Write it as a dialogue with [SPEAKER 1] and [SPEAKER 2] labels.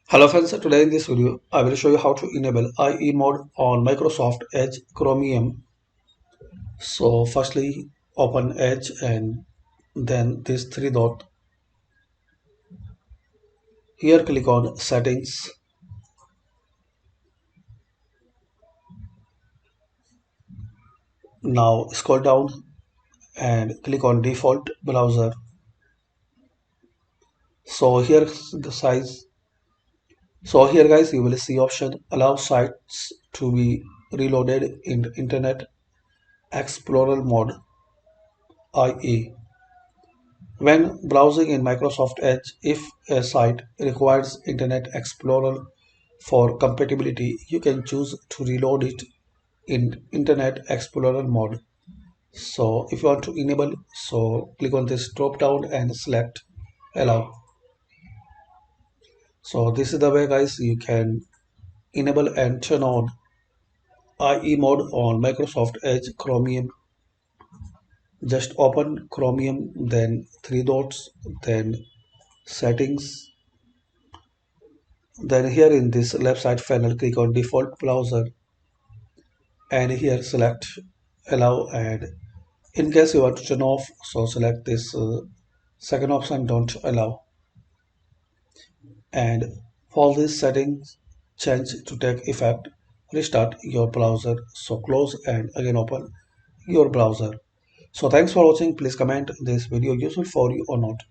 [SPEAKER 1] Hello friends, today in this video I will show you how to enable IE mode on Microsoft Edge Chromium. So firstly open Edge and then this three dot. Here click on settings. Now scroll down and click on default browser. So here the size. So here guys you will see option allow sites to be reloaded in Internet Explorer mode IE. When browsing in Microsoft Edge, if a site requires Internet Explorer for compatibility, you can choose to reload it in Internet Explorer mode. So if you want to enable, so click on this drop down and select allow. So this is the way guys you can enable and turn on IE mode on Microsoft Edge Chromium. Just open Chromium, then three dots, then settings. Then here in this left side panel, click on default browser and here select allow, and in case you want to turn off, so select this second option, don't allow, and all these settings change to take effect. Restart your browser, so close and again open your browser. So thanks for watching. Please comment this video useful for you or not.